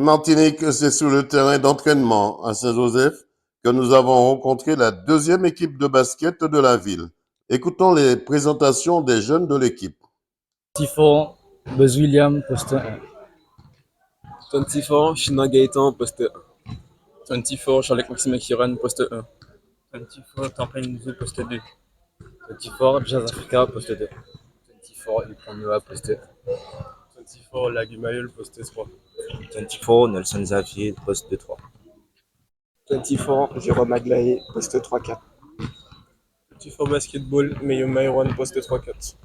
Martinique, c'est sur le terrain d'entraînement à Saint-Joseph que nous avons rencontré la deuxième équipe de basket de la ville. Écoutons les présentations des jeunes de l'équipe. 24, Buzz William, poste 1. 24, China Gaëtan, poste 1. 24, Charles Maxime Kiran, poste 1. 24, Tempin Nzou, poste 2. 24, Jazz Africa, poste 2. 24, Ypron Noah, poste 1. 24, Lagumayol, poste 3. 24, Nelson Xavier, poste 3. 24, Jérôme Aglaé, poste 3-4. 24, Basketball, Meyo Myron, poste 3-4.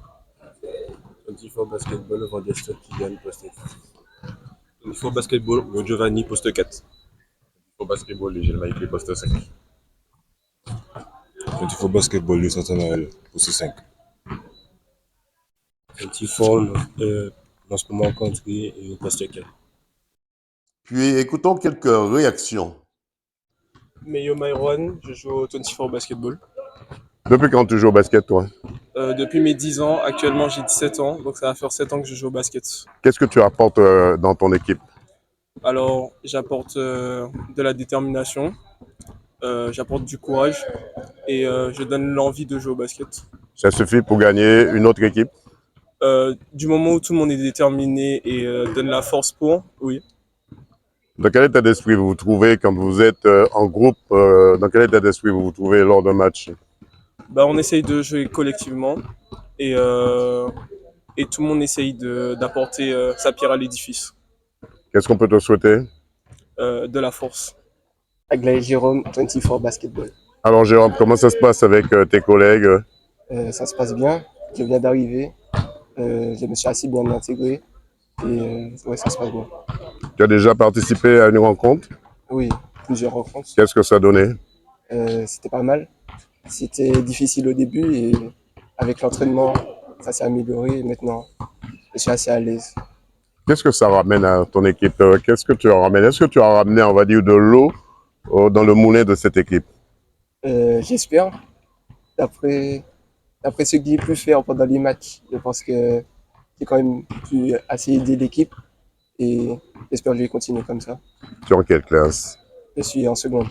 24, Basketball, Vandeston Kylian, poste 4. 24, Basketball, Giovanni, poste 4. 24 Basketball, Gilles Maïké, poste 5. 24 Basketball, Louis Santanaël, poste 5. 24, lancement country, poste 4. Puis écoutons quelques réactions. Meyo Myron, je joue au 24 Basketball. Depuis quand tu joues au basket, toi? Depuis mes 10 ans, actuellement j'ai 17 ans, donc ça va faire 7 ans que je joue au basket. Qu'est-ce que tu apportes dans ton équipe? Alors j'apporte de la détermination, j'apporte du courage et je donne l'envie de jouer au basket. Ça suffit pour gagner une autre équipe? Du moment où tout le monde est déterminé et donne la force pour, oui. Dans quel état d'esprit vous vous trouvez quand vous êtes en groupe? Dans quel état d'esprit vous vous trouvez lors d'un match? On essaye de jouer collectivement et tout le monde essaye d'apporter sa pierre à l'édifice. Qu'est-ce qu'on peut te souhaiter? De la force. Aglaé Jérôme, 24 Basketball. Alors Jérôme, comment ça se passe avec tes collègues? Ça se passe bien, je viens d'arriver, je me suis assez bien intégré et ouais, ça se passe bien. Tu as déjà participé à une rencontre? Oui, plusieurs rencontres. Qu'est-ce que ça donnait? C'était pas mal. C'était difficile au début et avec l'entraînement, ça s'est amélioré et maintenant, je suis assez à l'aise. Qu'est-ce que ça ramène à ton équipe? Qu'est-ce que tu as ramené? Est-ce que tu as ramené, on va dire, de l'eau dans le moulin de cette équipe? J'espère. D'après ce que j'ai pu faire pendant les matchs, je pense que j'ai quand même pu assez aider l'équipe et j'espère que je vais continuer comme ça. Tu es en quelle classe? Je suis en seconde.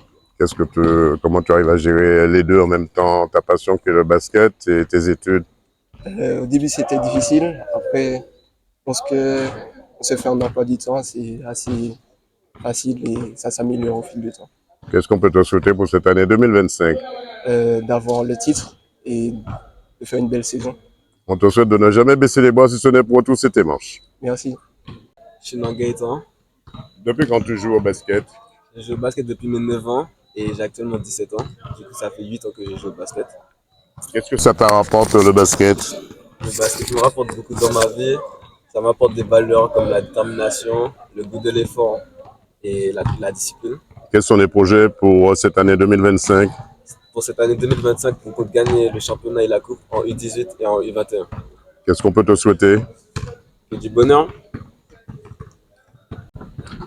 Comment tu arrives à gérer les deux en même temps, ta passion qui est le basket et tes études? Au début, c'était difficile. Après, je pense que on se fait un emploi du temps, c'est assez facile et ça s'améliore au fil du temps. Qu'est-ce qu'on peut te souhaiter pour cette année 2025? D'avoir le titre et de faire une belle saison. On te souhaite de ne jamais baisser les bras si ce n'est pour retrousser tes manches. Merci. China Gaëtan, Depuis quand tu joues au basket? je joue au basket depuis mes 9 ans et j'ai actuellement 17 ans. Du coup, ça fait 8 ans que je joue au basket. Qu'est-ce que ça t'apporte le basket? Le basket me rapporte beaucoup dans ma vie. Ça m'apporte des valeurs comme la détermination, le goût de l'effort et la discipline. Quels sont les projets pour cette année 2025? Pour cette année 2025, on compte gagner le championnat et la coupe en U18 et en U21. Qu'est-ce qu'on peut te souhaiter? Et du bonheur.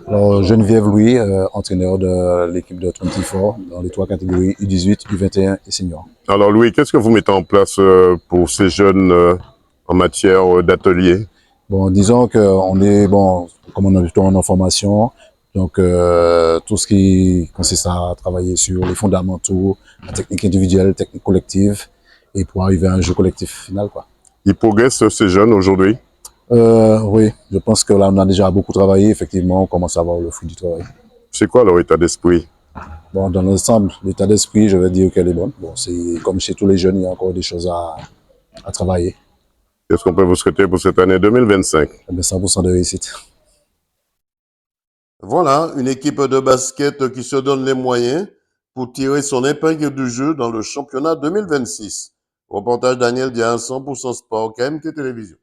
Alors, Geneviève Louis, entraîneur de l'équipe de 24 dans les 3 catégories U18, U21 et senior. Alors Louis, qu'est-ce que vous mettez en place pour ces jeunes en matière d'atelier? Bon, disons qu'on est, comme on est plutôt en formation, donc tout ce qui consiste à travailler sur les fondamentaux, la technique individuelle, technique collective, et pour arriver à un jeu collectif final, quoi. Ils progressent ces jeunes aujourd'hui? Oui, je pense que là, on a déjà beaucoup travaillé, effectivement, on commence à voir le fruit du travail. C'est quoi leur état d'esprit? Bon, dans l'ensemble, l'état d'esprit, je vais dire qu'elle est bonne. Bon, c'est comme chez tous les jeunes, il y a encore des choses à travailler. Qu'est-ce qu'on peut vous souhaiter pour cette année 2025? Eh bien, 100% de réussite. Voilà, une équipe de basket qui se donne les moyens pour tirer son épingle du jeu dans le championnat 2026. Reportage Daniel Dia, 100% Sport, KMT Télévision.